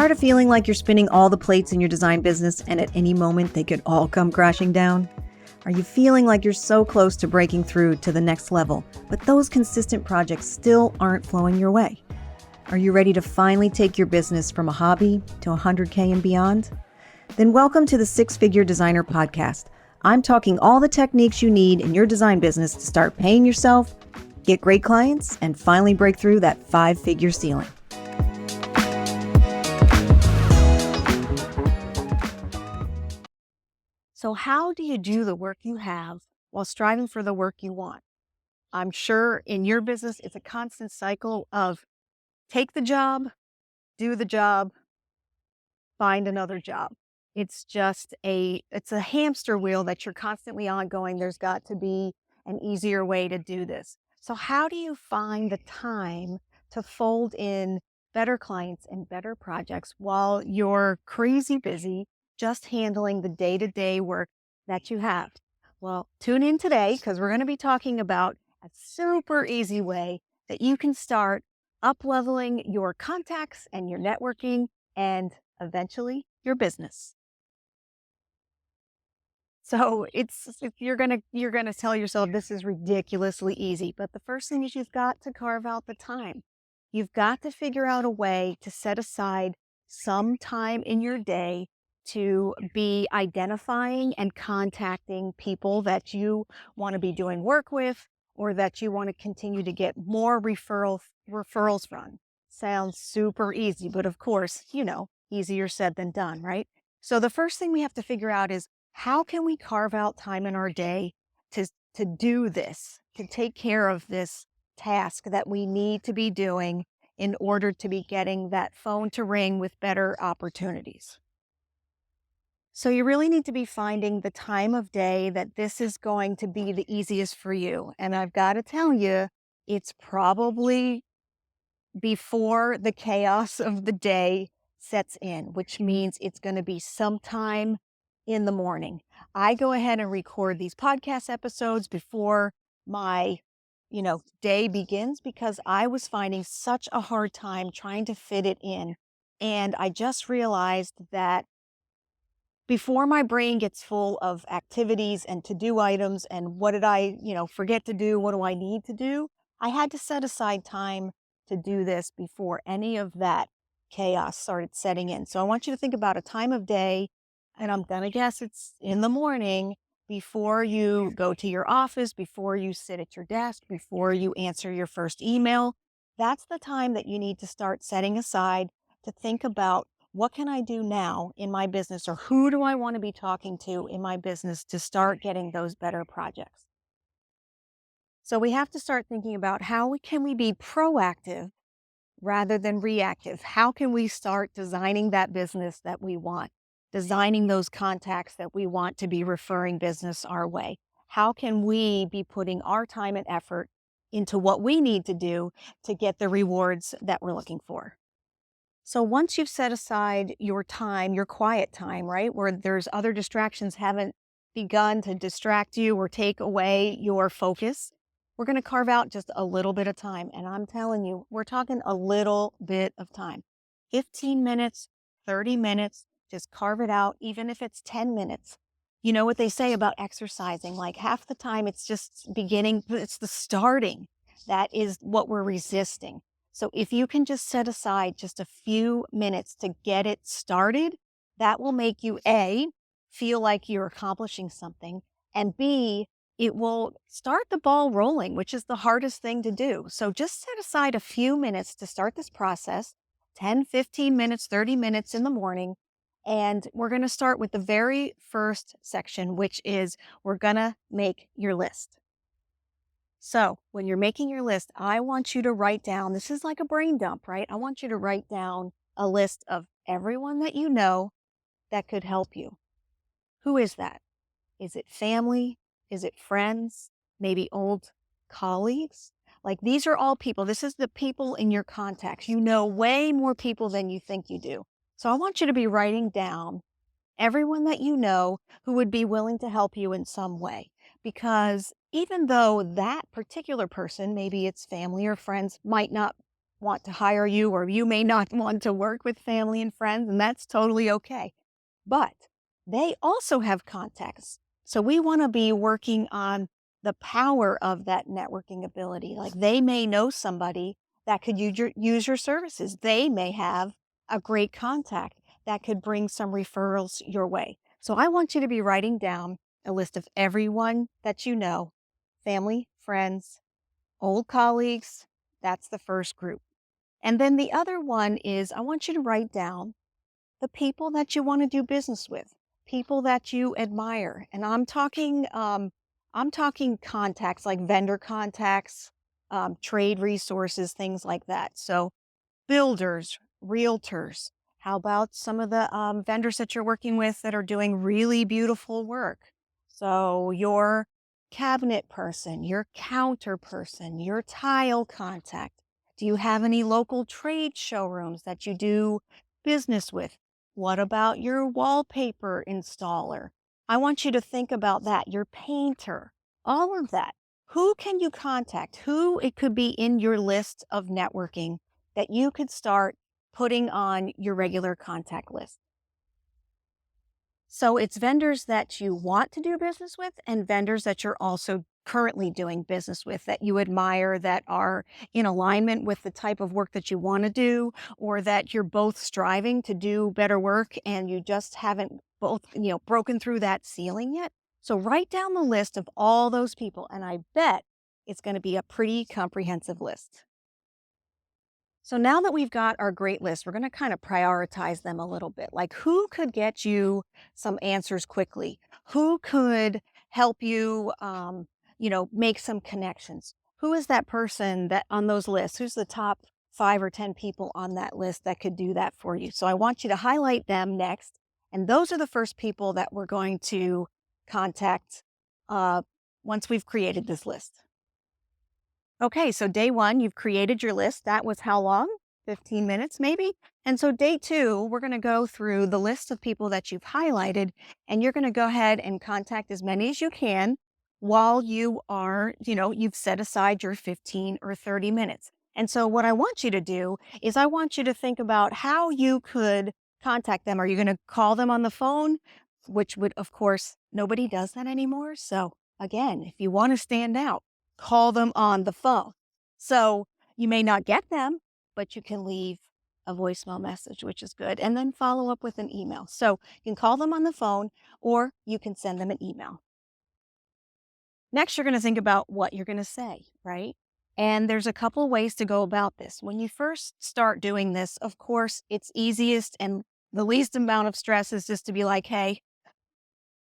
Tired of feeling like you're spinning all the plates in your design business and at any moment they could all come crashing down? Are you feeling like you're so close to breaking through to the next level, but those consistent projects still aren't flowing your way? Are you ready to finally take your business from a hobby to 100K and beyond? Then welcome to the SixFigure Designer Podcast. I'm talking all the techniques you need in your design business to start paying yourself, get great clients, and finally break through that 5-figure ceiling. So how do you do the work you have while striving for the work you want? I'm sure in your business, it's a constant cycle of take the job, do the job, find another job. It's a hamster wheel that you're constantly ongoing. There's got to be an easier way to do this. So how do you find the time to fold in better clients and better projects while you're crazy busy just handling the day-to-day work that you have? Well, tune in today because we're going to be talking about a super easy way that you can start up-leveling your contacts and your networking and eventually your business. So you're gonna tell yourself this is ridiculously easy, but the first thing is you've got to carve out the time. You've got to figure out a way to set aside some time in your day to be identifying and contacting people that you want to be doing work with or that you want to continue to get more referrals from. Sounds super easy, but of course, easier said than done, right? So the first thing we have to figure out is how can we carve out time in our day to do this, to take care of this task that we need to be doing in order to be getting that phone to ring with better opportunities? So you really need to be finding the time of day that this is going to be the easiest for you. And I've got to tell you, it's probably before the chaos of the day sets in, which means it's going to be sometime in the morning. I go ahead and record these podcast episodes before my, day begins because I was finding such a hard time trying to fit it in. And I just realized that before my brain gets full of activities and to-do items and what did I, forget to do? What do I need to do? I had to set aside time to do this before any of that chaos started setting in. So I want you to think about a time of day, and I'm going to guess it's in the morning before you go to your office, before you sit at your desk, before you answer your first email. That's the time that you need to start setting aside to think about what can I do now in my business or who do I want to be talking to in my business to start getting those better projects? So we have to start thinking about how can we be proactive rather than reactive? How can we start designing that business that we want, designing those contacts that we want to be referring business our way? How can we be putting our time and effort into what we need to do to get the rewards that we're looking for? So once you've set aside your time, your quiet time, right, where there's other distractions haven't begun to distract you or take away your focus, we're going to carve out just a little bit of time. And I'm telling you, we're talking a little bit of time. 15 minutes, 30 minutes, just carve it out, even if it's 10 minutes. You know what they say about exercising, like half the time it's just beginning, it's the starting. That is what we're resisting. So if you can just set aside just a few minutes to get it started, that will make you A, feel like you're accomplishing something, and B, it will start the ball rolling, which is the hardest thing to do. So just set aside a few minutes to start this process, 10, 15 minutes, 30 minutes in the morning. And we're going to start with the very first section, which is we're going to make your list. So when you're making your list, I want you to write down, this is like a brain dump, right? I want you to write down a list of everyone that you know that could help you. Who is that? Is it family? Is it friends? Maybe old colleagues? Like these are all people. This is the people in your contacts. You know way more people than you think you do. So I want you to be writing down everyone that you know who would be willing to help you in some way. Because even though that particular person, maybe it's family or friends, might not want to hire you, or you may not want to work with family and friends, and that's totally okay. But they also have contacts. So we want to be working on the power of that networking ability. Like they may know somebody that could use your services. They may have a great contact that could bring some referrals your way. So I want you to be writing down a list of everyone that you know, family, friends, old colleagues. That's the first group. And then the other one is I want you to write down the people that you want to do business with, people that you admire. And I'm talking contacts like vendor contacts, trade resources, things like that. So builders, realtors. How about some of the vendors that you're working with that are doing really beautiful work? So your cabinet person, your counter person, your tile contact. Do you have any local trade showrooms that you do business with? What about your wallpaper installer? I want you to think about that, your painter, all of that. Who can you contact? Who it could be in your list of networking that you could start putting on your regular contact list. So it's vendors that you want to do business with and vendors that you're also currently doing business with that you admire, that are in alignment with the type of work that you want to do, or that you're both striving to do better work and you just haven't both, broken through that ceiling yet. So write down the list of all those people, and I bet it's going to be a pretty comprehensive list. So now that we've got our great list, we're going to kind of prioritize them a little bit. Like who could get you some answers quickly? Who could help you, make some connections? Who is that person that on those lists? Who's the top 5 or 10 people on that list that could do that for you? So I want you to highlight them next. And those are the first people that we're going to contact once we've created this list. Okay, so day one, you've created your list. That was how long? 15 minutes maybe? And so day two, we're going to go through the list of people that you've highlighted, and you're going to go ahead and contact as many as you can while you are, you've set aside your 15 or 30 minutes. And so what I want you to do is I want you to think about how you could contact them. Are you going to call them on the phone? Which would, of course, nobody does that anymore. So again, if you want to stand out, call them on the phone. So you may not get them, but you can leave a voicemail message, which is good, and then follow up with an email. So you can call them on the phone or you can send them an email. Next, you're going to think about what you're going to say, right? And there's a couple ways to go about this. When you first start doing this, of course, it's easiest and the least amount of stress is just to be like, hey,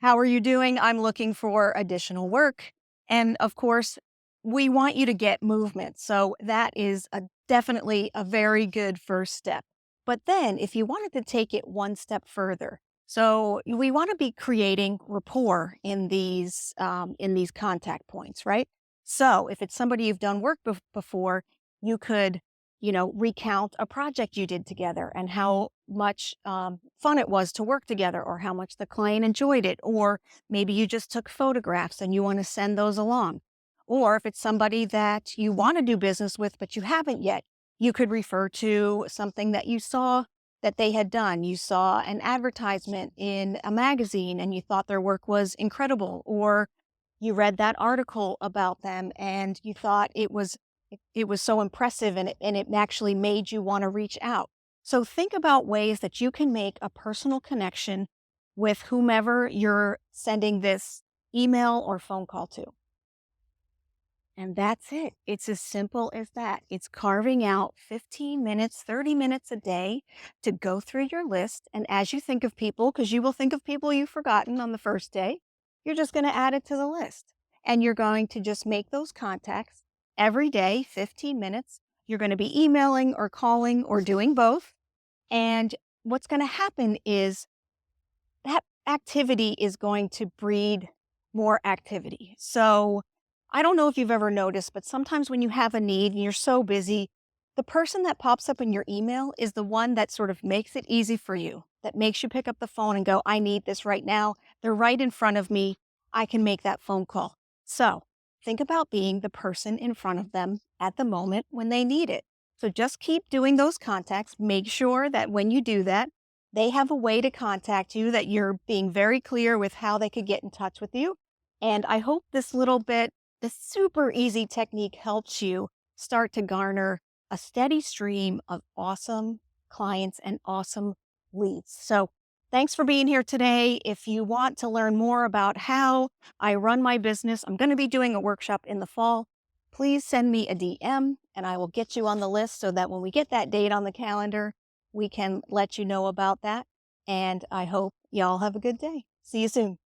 how are you doing? I'm looking for additional work. And of course, we want you to get movement. So that is definitely a very good first step. But then if you wanted to take it one step further, so we want to be creating rapport in these contact points, right? So if it's somebody you've done work before, you could, recount a project you did together and how much fun it was to work together, or how much the client enjoyed it, or maybe you just took photographs and you want to send those along. Or if it's somebody that you want to do business with, but you haven't yet, you could refer to something that you saw that they had done. You saw an advertisement in a magazine and you thought their work was incredible, or you read that article about them and you thought it was so impressive, and it actually made you want to reach out. So think about ways that you can make a personal connection with whomever you're sending this email or phone call to. And that's it. It's as simple as that. It's carving out 15 minutes, 30 minutes a day to go through your list. And as you think of people, because you will think of people you've forgotten on the first day, you're just going to add it to the list. And you're going to just make those contacts every day, 15 minutes. You're going to be emailing or calling or doing both. And what's going to happen is that activity is going to breed more activity. So I don't know if you've ever noticed, but sometimes when you have a need and you're so busy, the person that pops up in your email is the one that sort of makes it easy for you, that makes you pick up the phone and go, I need this right now. They're right in front of me. I can make that phone call. So think about being the person in front of them at the moment when they need it. So just keep doing those contacts. Make sure that when you do that, they have a way to contact you, that you're being very clear with how they could get in touch with you. And I hope this super easy technique helps you start to garner a steady stream of awesome clients and awesome leads. So thanks for being here today. If you want to learn more about how I run my business, I'm going to be doing a workshop in the fall. Please send me a DM and I will get you on the list so that when we get that date on the calendar, we can let you know about that. And I hope y'all have a good day. See you soon.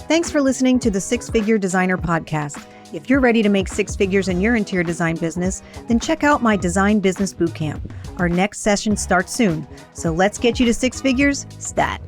Thanks for listening to the SixFigure Designer Podcast. If you're ready to make six figures in your interior design business, then check out my Design Business Bootcamp. Our next session starts soon, so let's get you to six figures stat.